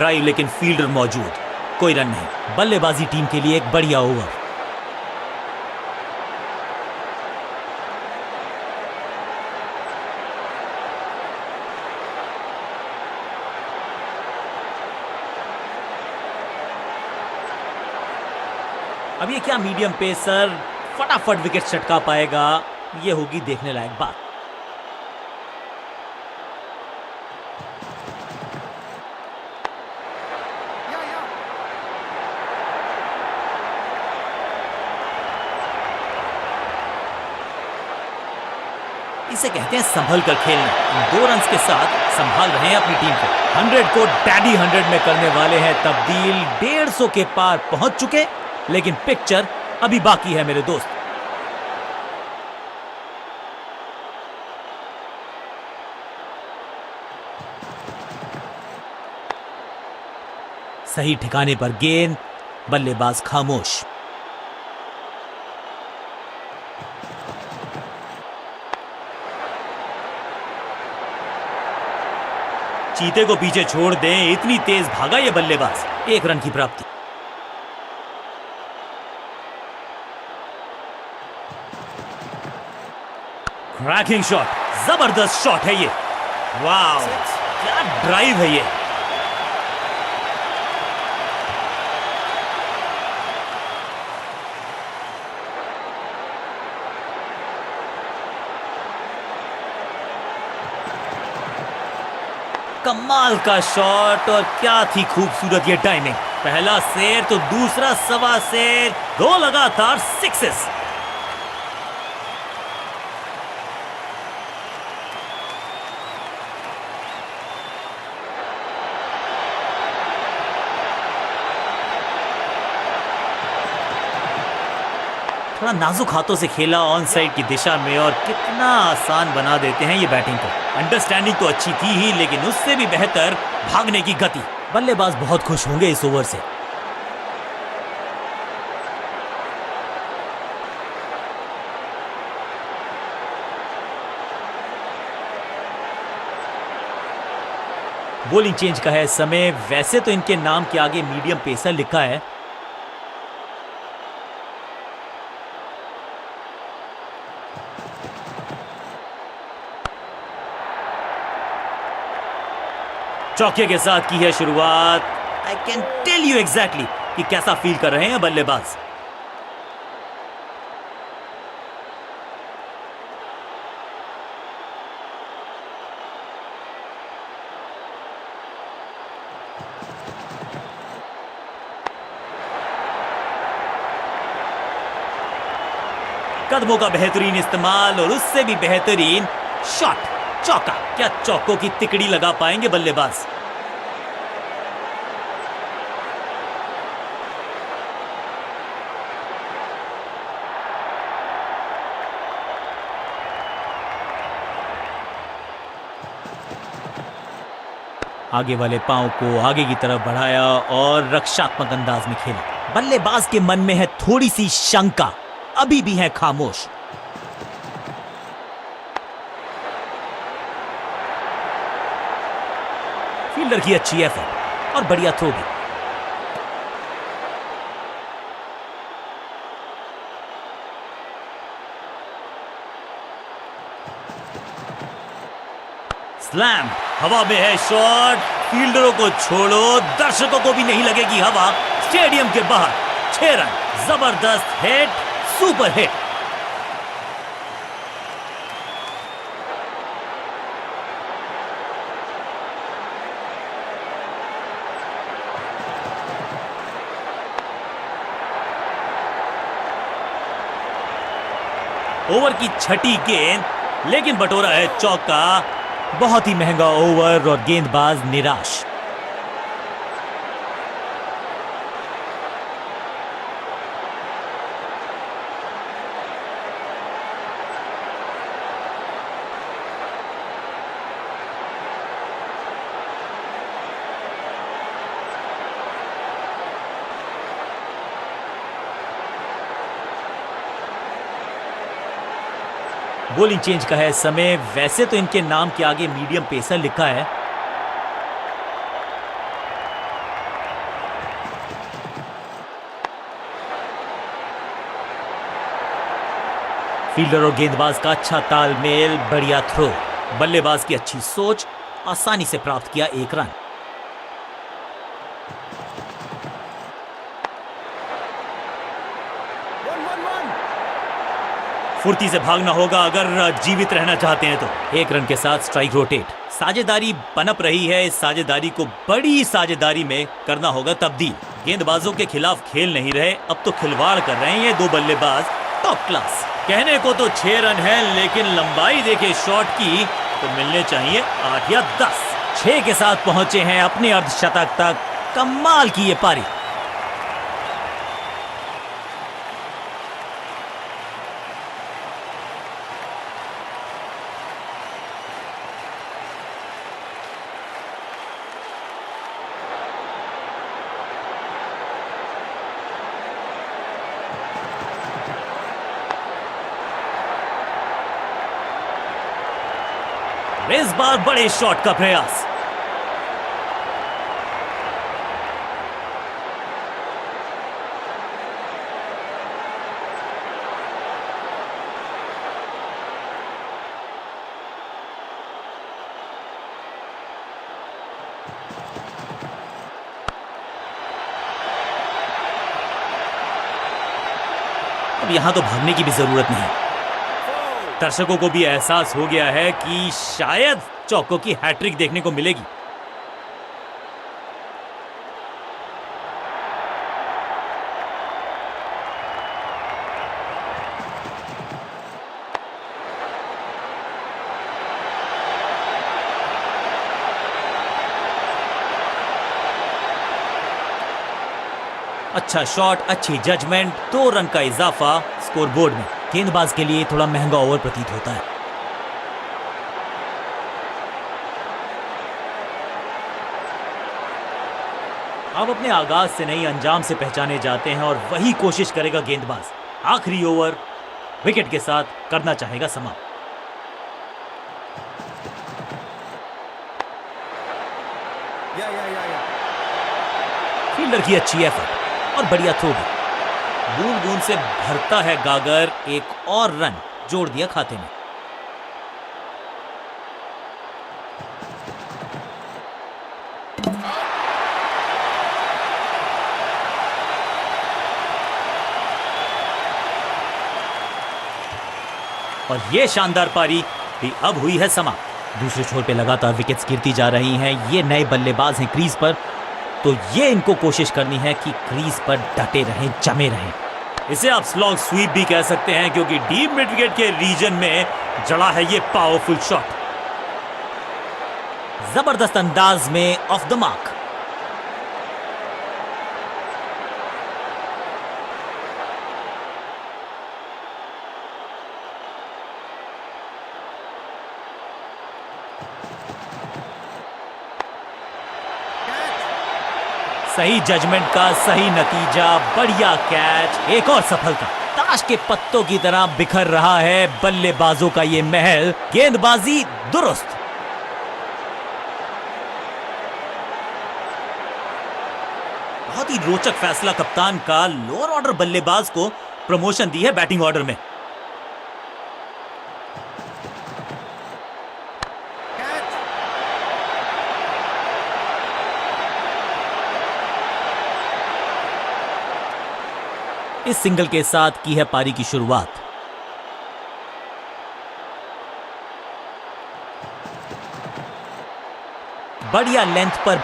Drive लेकिन fielder मौजूद, कोई रन नहीं। बल्लेबाजी टीम के लिए एक बढ़िया ओवर। अब ये क्या मीडियम पेसर फटाफट विकेट चटका पाएगा, ये होगी देखने लायक बात। इसे कहते हैं संभल कर खेलना। 2 रन के साथ संभाल रहे हैं अपनी टीम को। 100 को डैडी 100 में करने वाले हैं तब्दील। 150 के पार पहुंच चुके, लेकिन पिक्चर अभी बाकी है मेरे दोस्त। सही ठिकाने पर गेंद, बल्लेबाज खामोश। चीते को पीछे छोड़ दें, इतनी तेज भागा ये बल्लेबाज। 1 रन की प्राप्ति। क्रैकिंग शॉट, जबरदस्त शॉट है ये। वाह, क्या ड्राइव है ये। कमाल का शॉट, और क्या थी खूबसूरत ये टाइमिंग। पहला शेर तो दूसरा सवा शेर, 2 लगातार सिक्सेस। थोड़ा नाजुक हाथों से खेला ऑन साइड की दिशा में, और कितना आसान बना देते हैं ये बैटिंग को। अंडरस्टैंडिंग तो अच्छी थी ही, लेकिन उससे भी बेहतर भागने की गति। बल्लेबाज बहुत खुश होंगे इस ओवर से। बॉलिंग चेंज का है समय। वैसे तो इनके नाम के आगे मीडियम पेसर लिखा है, चौके के साथ की है शुरुआत। I can tell you exactly कि कैसा फील कर रहे हैं बल्लेबाज। कदमों का बेहतरीन इस्तेमाल, और उससे भी बेहतरीन शॉट, चौका। क्या चौकों की तिकड़ी लगा पाएंगे बल्लेबाज। आगे वाले पांव को आगे की तरफ बढ़ाया और रक्षात्मक अंदाज में खेला। बल्लेबाज के मन में है थोड़ी सी शंका, अभी भी है खामोश। फील्डर की अच्छी एफर्ट और बढ़िया थ्रो भी। स्लैम, हवा में है शॉट। फील्डरों को छोड़ो, दर्शकों को भी नहीं लगेगी हवा। स्टेडियम के बाहर 6 रन, जबरदस्त हिट, सुपर हिट। ओवर की छठी गेंद, लेकिन बटोरा है चौका। बहुत ही महंगा ओवर और गेंदबाज निराश। बॉलिंग चेंज का है समय। वैसे तो इनके नाम के आगे मीडियम पेसर लिखा है, फील्डर और गेंदबाज का अच्छा तालमेल, बढ़िया थ्रो, बल्लेबाज की अच्छी सोच, आसानी से प्राप्त किया एक रन। फुर्ती से भागना होगा अगर जीवित रहना चाहते हैं तो। एक रन के साथ स्ट्राइक रोटेट। साझेदारी पनप रही है, इस साझेदारी को बड़ी साझेदारी में करना होगा तब्दील। गेंदबाजों के खिलाफ खेल नहीं रहे, अब तो खिलवाड़ कर रहे हैं ये दो बल्लेबाज, टॉप क्लास। कहने को तो 6 रन है, लेकिन लंबाई देखे शॉट की तो मिलने चाहिए 8 या 10। 6 के साथ पहुंचे हैं अपने अर्धशतक तक। कमाल की ये पारी। इस बार बड़े शॉट का प्रयास। अब यहां तो भागने की भी जरूरत नहीं। दर्शकों को भी एहसास हो गया है कि शायद चौको की हैट्रिक देखने को मिलेगी। अच्छा शॉट, अच्छी जजमेंट, 2 रन का इजाफा स्कोरबोर्ड में। गेंदबाज के लिए थोड़ा महंगा ओवर प्रतीत होता है। अब अपने आगाज से नहीं, अंजाम से पहचाने जाते हैं और वही कोशिश करेगा गेंदबाज। आखिरी ओवर विकेट के साथ करना चाहेगा समाप्त। फील्डर की अच्छी एफर्ट और बढ़िया थ्रो भी। बूंद बूंद से भरता है गागर, एक और रन जोड़ दिया खाते में। और यह शानदार पारी भी अब हुई है समाप्त। दूसरे छोर पे लगातार विकेट्स गिरती जा रही हैं। ये नए बल्लेबाज हैं क्रीज पर, तो ये इनको कोशिश करनी है कि क्रीज पर डटे रहें, जमे रहें। इसे आप स्लॉग स्वीप भी कह सकते हैं, क्योंकि डीप मिड विकेट के रीजन में जड़ा है ये पावरफुल शॉट। जबरदस्त अंदाज में ऑफ द मार्क। सही जजमेंट का सही नतीजा, बढ़िया कैच, एक और सफलता। ताश के पत्तों की तरह बिखर रहा है बल्लेबाजों का ये महल। गेंदबाजी दुरुस्त। बहुत ही रोचक फैसला कप्तान का, लोअर ऑर्डर बल्लेबाज को प्रमोशन दी है बैटिंग ऑर्डर में। इस सिंगल के साथ की है पारी की शुरुआत। बढ़िया लेंथ पर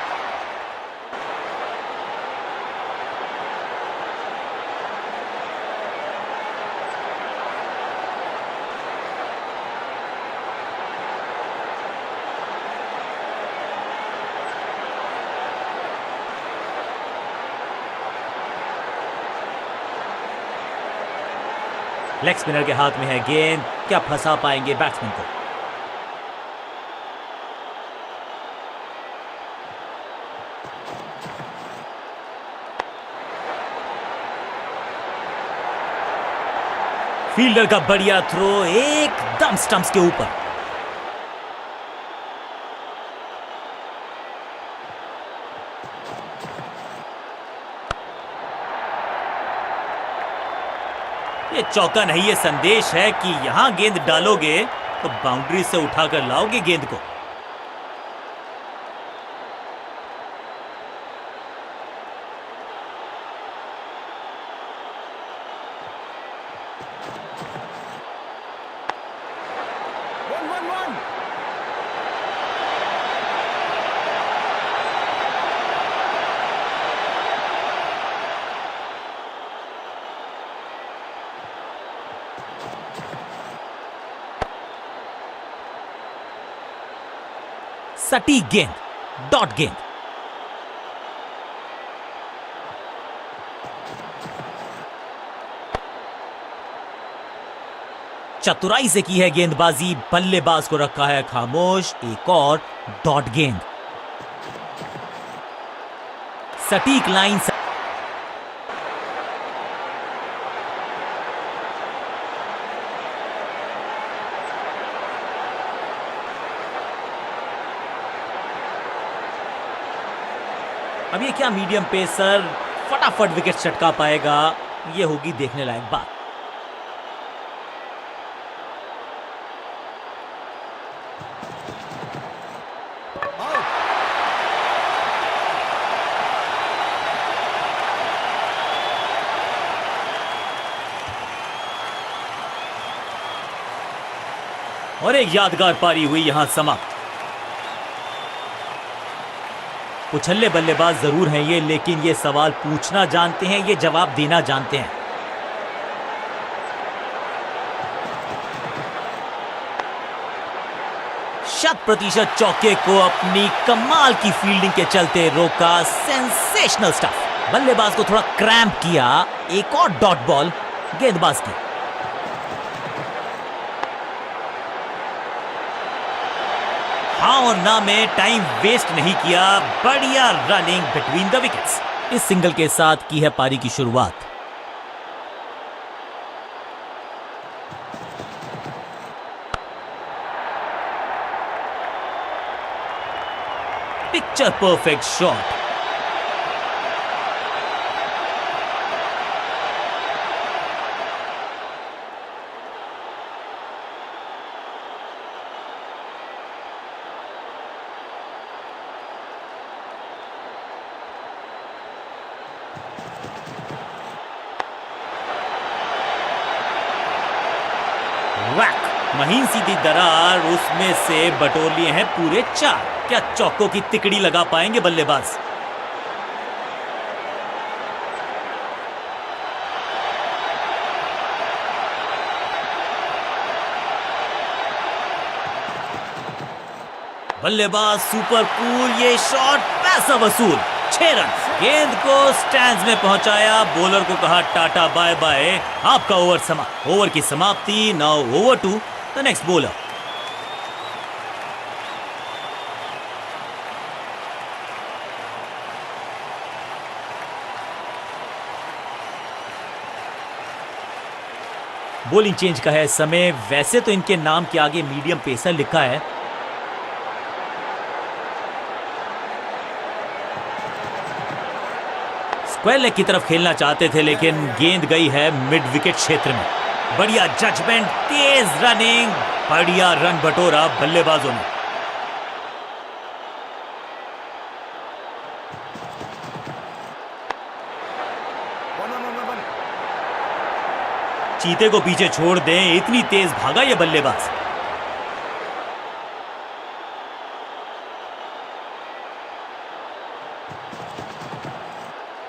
लेग स्पिनर के हाथ में है गेंद, क्या फंसा पाएंगे बैट्समैन को। फील्डर का बढ़िया थ्रो एकदम स्टंप्स के ऊपर। ये चौका नहीं, ये संदेश है कि यहां गेंद डालोगे तो बाउंड्री से उठाकर लाओगे गेंद को। सटीक गेंद, डॉट गेंद। चतुराई से की है गेंदबाजी, बल्लेबाज को रखा है खामोश। एक और डॉट गेंद। सटीक लाइन से अब ये क्या मीडियम पेसर फटाफट विकेट चटका पाएगा, ये होगी देखने लायक बात। और एक यादगार पारी हुई यहां समाप्त। उछल्ले बल्लेबाज जरूर हैं ये, लेकिन ये सवाल पूछना जानते हैं, ये जवाब देना जानते हैं। शत प्रतिशत चौके को अपनी कमाल की फील्डिंग के चलते रोका। Sensational stuff. बल्लेबाज को थोड़ा क्रैम्प किया। एक और डॉट बॉल गेंदबाज की। हाँ और ना में टाइम वेस्ट नहीं किया। बढ़िया रनिंग बिटवीन द विकेट्स। इस सिंगल के साथ की है पारी की शुरुआत। Picture perfect shot. वैक, महीन सीधी दरार, उसमें से बटोर लिए हैं पूरे 4। क्या चौकों की तिकड़ी लगा पाएंगे बल्लेबाज? बल्लेबाज सुपर कूल। ये शॉट पैसा वसूल। 6 रन। गेंद को स्टैंड्स में पहुंचाया। बॉलर को कहा टाटा बाय बाय, आपका ओवर समाप्त। ओवर की समाप्ति। Now over to the next bowler. Bowling change का है समय। वैसे तो इनके नाम के आगे मीडियम पेसर लिखा है। स्क्वायर लेग की तरफ खेलना चाहते थे, लेकिन गेंद गई है मिड विकेट क्षेत्र में। बढ़िया जजमेंट, तेज रनिंग, बढ़िया रन बटोरा बल्लेबाजों ने। चीते को पीछे छोड़ दें, इतनी तेज भागा ये बल्लेबाज।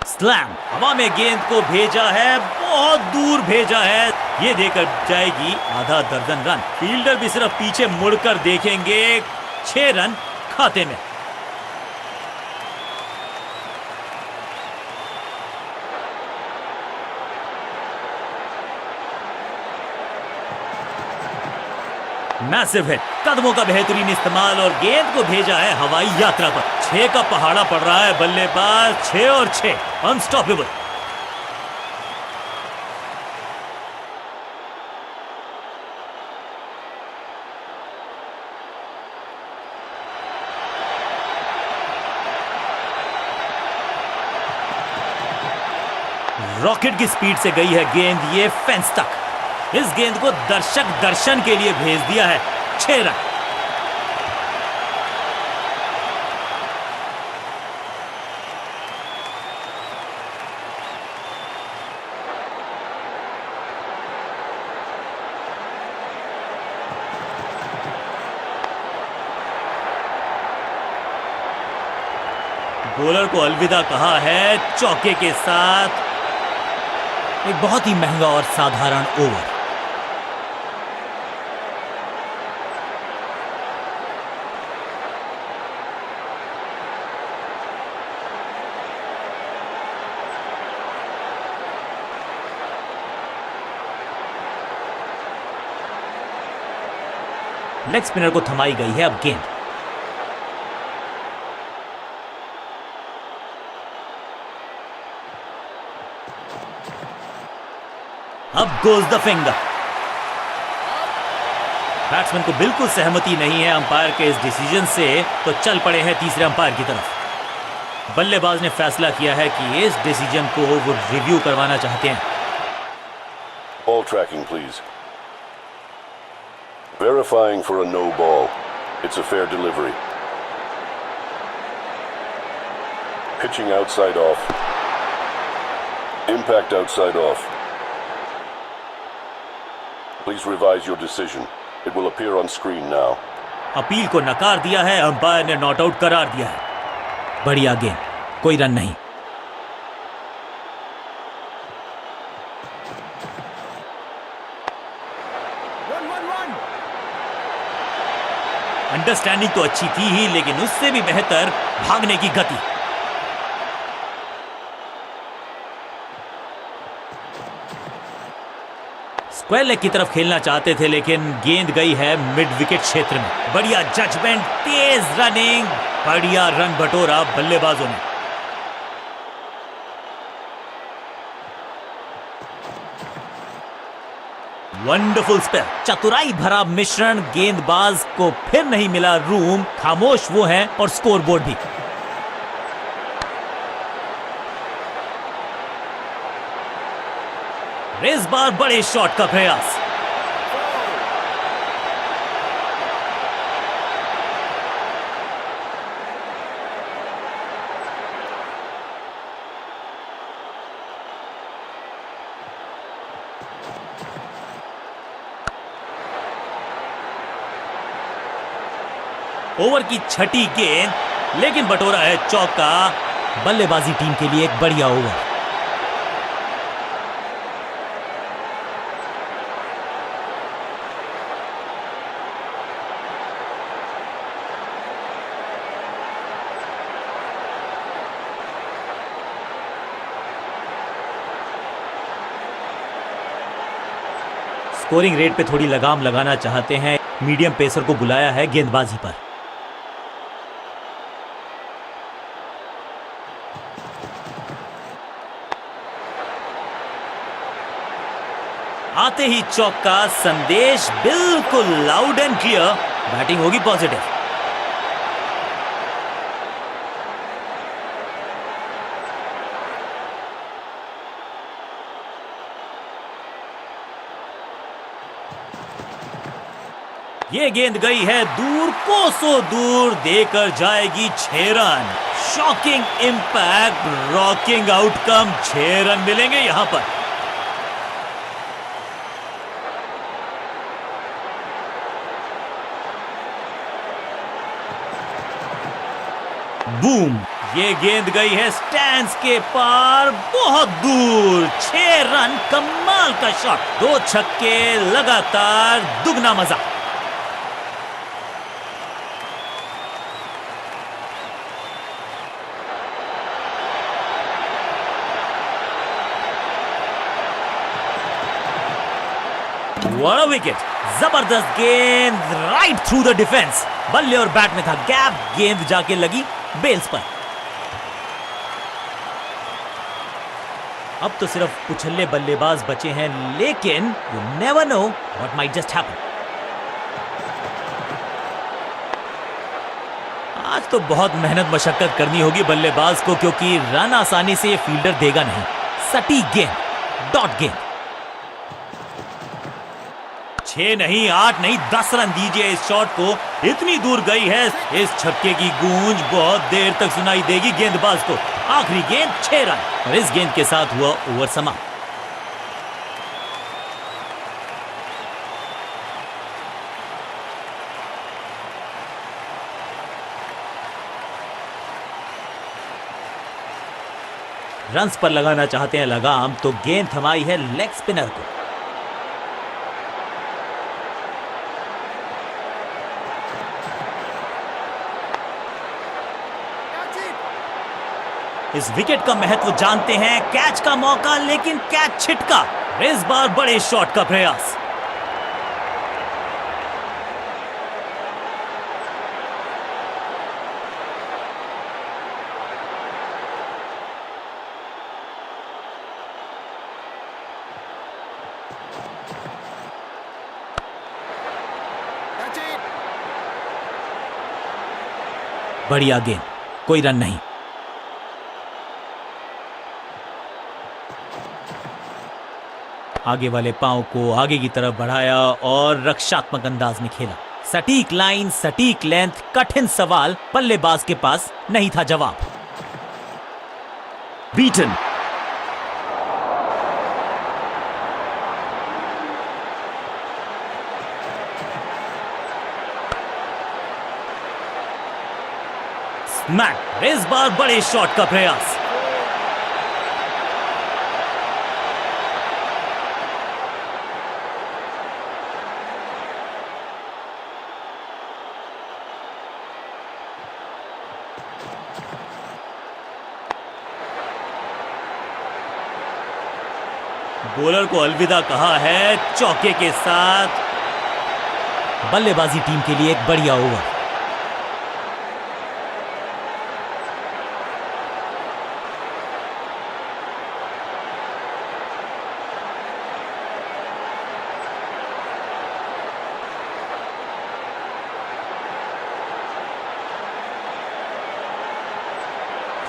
स्लैम। हवा में गेंद को भेजा है, बहुत दूर भेजा है। ये देकर जाएगी आधा दर्जन रन। फील्डर भी सिर्फ पीछे मुड़कर देखेंगे। 6 रन खाते में। Massive hit. कदमों का बेहतरीन इस्तेमाल और गेंद को भेजा है हवाई यात्रा पर। 6 का पहाड़ा पड़ रहा है बल्लेबाज। 6 और 6 अनस्टॉपेबल। रॉकेट की स्पीड से गई है गेंद ये फेंस तक। इस गेंद को दर्शक दर्शन के लिए भेज दिया है। 6 रन। बॉलर को अलविदा कहा है चौके के साथ। एक बहुत ही महंगा और साधारण ओवर। लेग स्पिनर को थमाई गई है अब गेंद। अब गोज द फिंगर। बैट्समैन को बिल्कुल सहमति नहीं है अंपायर के इस डिसीजन से, तो चल पड़े हैं तीसरे अंपायर की तरफ। बल्लेबाज ने फैसला किया है कि इस डिसीजन को वो रिव्यू करवाना चाहते हैं। Ball tracking, please. Verifying for a no ball. It's a fair delivery. Pitching outside off. Impact outside off. Please revise your decision. It will appear on screen now. Appeal को नकार दिया है, umpire ने not out करार दिया है। बढ़िया गेंद, कोई रन नहीं। अंडरस्टैंडिंग तो अच्छी थी ही, लेकिन उससे भी बेहतर भागने की गति। स्क्वायर लेग की तरफ खेलना चाहते थे, लेकिन गेंद गई है मिड विकेट क्षेत्र में। बढ़िया जजमेंट, तेज रनिंग, बढ़िया रन बटोरा बल्लेबाजों ने। वंडरफुल स्पेल, चतुराई भरा मिश्रण। गेंदबाज को फिर नहीं मिला रूम, खामोश वो हैं और स्कोरबोर्ड भी। इस बार बड़े शॉट का प्रयास। ओवर की छठी गेंद, लेकिन बटोरा है चौका। बल्लेबाजी टीम के लिए एक बढ़िया ओवर। स्कोरिंग रेट पे थोड़ी लगाम लगाना चाहते हैं, मीडियम पेसर को बुलाया है गेंदबाजी पर। आते ही चौका, संदेश बिल्कुल लाउड एंड क्लियर। बैटिंग होगी पॉजिटिव। ये गेंद गई है दूर, कोसों दूर, देकर जाएगी 6 run. Shocking impact, rocking outcome. 6 run मिलेंगे यहां पर। बूम, ये गेंद गई है स्टैंड्स के पार, बहुत दूर। 6 रन, कमाल का शॉट। 2 छक्के लगातार, दुगना मजा। What a wicket! जबरदस्त गेंद, राइट थ्रू द डिफेंस। बल्ले और बैट में था गैप, गेंद जाके लगी बेल्स पर। अब तो सिर्फ उछल्ले बल्लेबाज बचे हैं, लेकिन you never know what might just happen. आज तो बहुत मेहनत मशक्कत करनी होगी बल्लेबाज को, क्योंकि रन आसानी से ये फील्डर देगा नहीं। सटीक गेंद, डॉट गेंद। 6 नहीं, 8 नहीं, 10 रन दीजिए इस शॉट को। इतनी दूर गई है, इस छक्के की गूंज बहुत देर तक सुनाई देगी गेंदबाज को। आखिरी गेंद 6 रन और इस गेंद के साथ हुआ ओवर समाप्त। रन्स पर लगाना चाहते हैं लगाम, तो गेंद थमाई है लेग स्पिनर को। इस विकेट का महत्व जानते हैं। कैच का मौका, लेकिन कैच छिटका। इस बार बड़े शॉट का प्रयास। बढ़िया गेंद, कोई रन नहीं। आगे वाले पांव को आगे की तरफ बढ़ाया और रक्षात्मक अंदाज में खेला। सटीक लाइन, सटीक लेंथ, कठिन सवाल, बल्लेबाज के पास नहीं था जवाब। Beaten, smack. इस बार बड़े शॉट का प्रयास। बॉलर को अलविदा कहा है चौके के साथ। बल्लेबाजी टीम के लिए एक बढ़िया ओवर।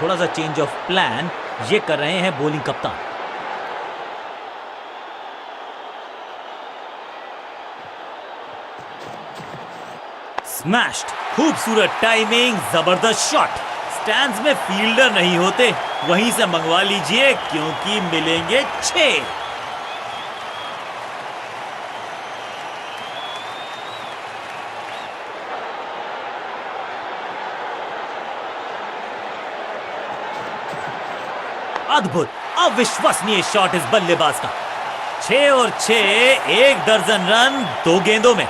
थोड़ा सा चेंज ऑफ प्लान ये कर रहे हैं बॉलिंग कप्तान। स्मैश्ड, खूबसूरत टाइमिंग, जबरदस्त शॉट। स्टैंड्स में फील्डर नहीं होते, वहीं से मंगवा लीजिए क्योंकि मिलेंगे 6। अद्भुत, अविश्वसनीय शॉट इस बल्लेबाज का। 6 और 6, 1 दर्जन रन 2 गेंदों में।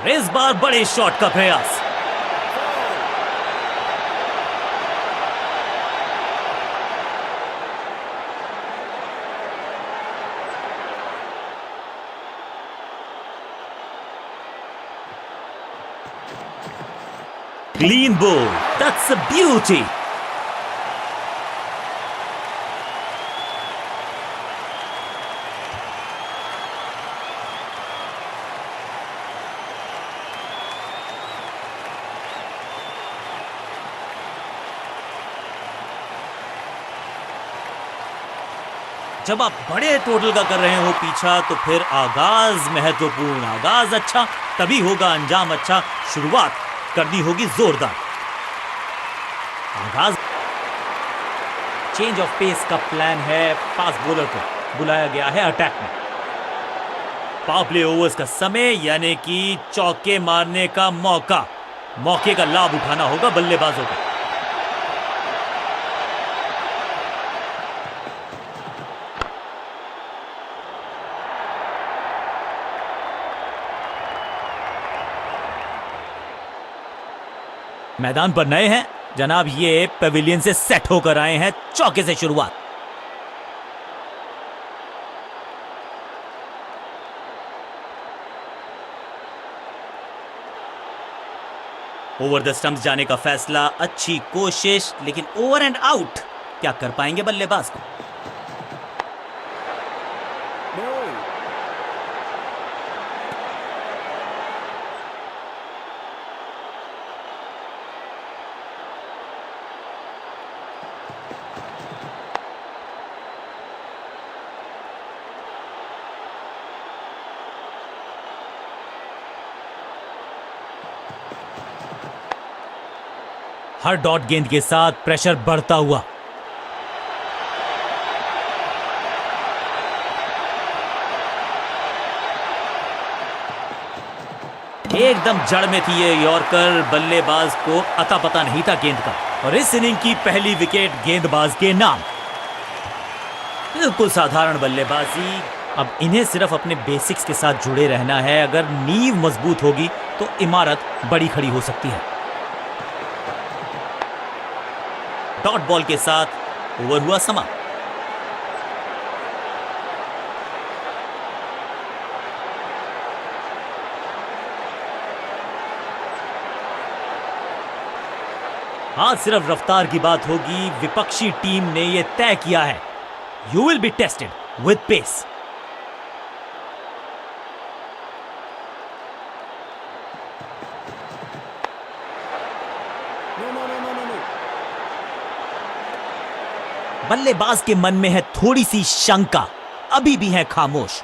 इस बार बड़े शॉट का प्रयास। Clean ball. That's a beauty. जब आप बड़े टोटल का कर रहे हो पीछा, तो फिर आगाज महत्वपूर्ण। आगाज अच्छा तभी होगा अंजाम अच्छा। शुरुआत करनी होगी जोरदार। आगाज चेंज ऑफ पेस का प्लान है। फास्ट बॉलर को बुलाया गया है अटैक में। पावर प्ले ओवर्स का समय, यानी कि चौके मारने का मौका। मौके का लाभ उठाना होगा बल्लेबाजों को। मैदान पर नए हैं जनाब, ये पेविलियन से सेट होकर आए हैं। चौके से शुरुआत। ओवर द स्टंप्स जाने का फैसला, अच्छी कोशिश, लेकिन ओवर एंड आउट। क्या कर पाएंगे बल्लेबाज को? हर डॉट गेंद के साथ प्रेशर बढ़ता हुआ। एकदम जड़ में थी ये यॉर्कर, बल्लेबाज को अता पता नहीं था गेंद का, और इस इनिंग की पहली विकेट गेंदबाज के नाम। बिल्कुल साधारण बल्लेबाजी। अब इन्हें सिर्फ अपने बेसिक्स के साथ जुड़े रहना है। अगर नींव मजबूत होगी तो इमारत बड़ी खड़ी हो सकती है। डॉट बॉल के साथ ओवर हुआ समाप्त। आज सिर्फ रफ्तार की बात होगी। विपक्षी टीम ने यह तय किया है, you will be tested with pace. बल्लेबाज के मन में है थोड़ी सी शंका, अभी भी है खामोश।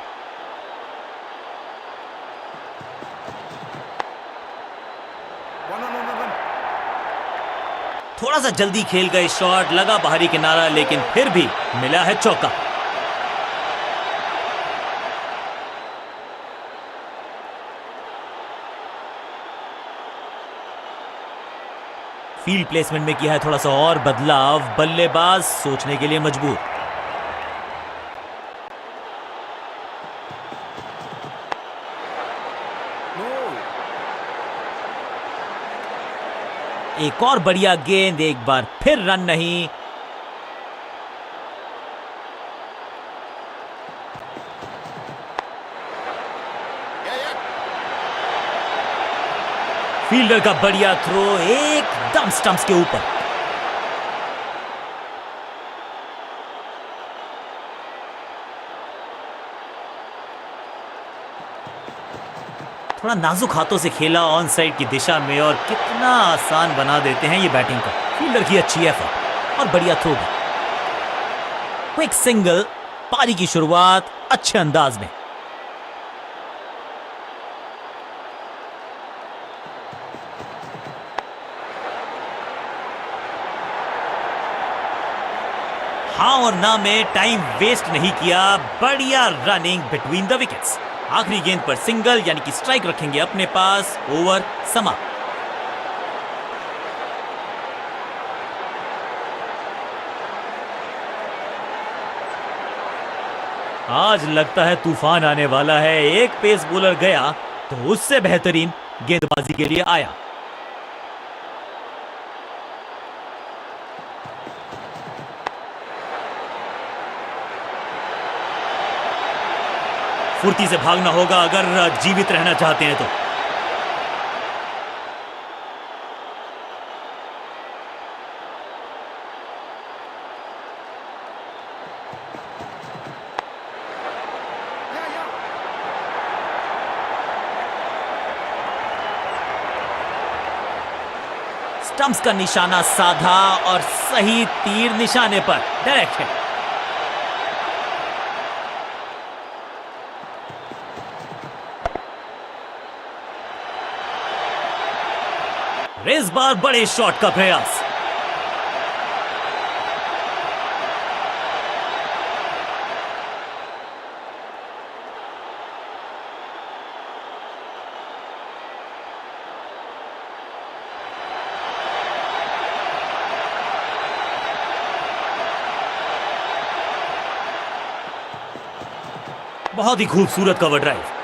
थोड़ा सा जल्दी खेल गए शॉट, लगा बाहरी किनारा, लेकिन फिर भी मिला है चौका। फील्ड प्लेसमेंट में किया है थोड़ा सा और बदलाव। बल्लेबाज सोचने के लिए मजबूर। एक और बढ़िया गेंद, एक बार फिर रन नहीं। फील्डर का बढ़िया थ्रो, एकदम स्टंप्स के ऊपर। थोड़ा नाजुक हाथों से खेला ऑन साइड की दिशा में, और कितना आसान बना देते हैं ये बैटिंग का। फील्डर की अच्छी एफर्ट और बढ़िया थ्रो भी। क्विक सिंगल, पारी की शुरुआत अच्छे अंदाज में। हाँ और ना में टाइम वेस्ट नहीं किया। बढ़िया रनिंग बिटवीन द विकेट्स। आखिरी गेंद पर सिंगल यानी कि स्ट्राइक रखेंगे अपने पास। ओवर समाप्त। आज लगता है तूफान आने वाला है। एक पेस बॉलर गया तो उससे बेहतरीन गेंदबाजी के लिए आया। फुर्ती से भागना होगा अगर जीवित रहना चाहते हैं तो। स्टंप्स का निशाना साधा और सही तीर निशाने पर। डायरेक्ट है। इस बार बड़े शॉट का प्रयास। बहुत ही खूबसूरत कवर ड्राइव।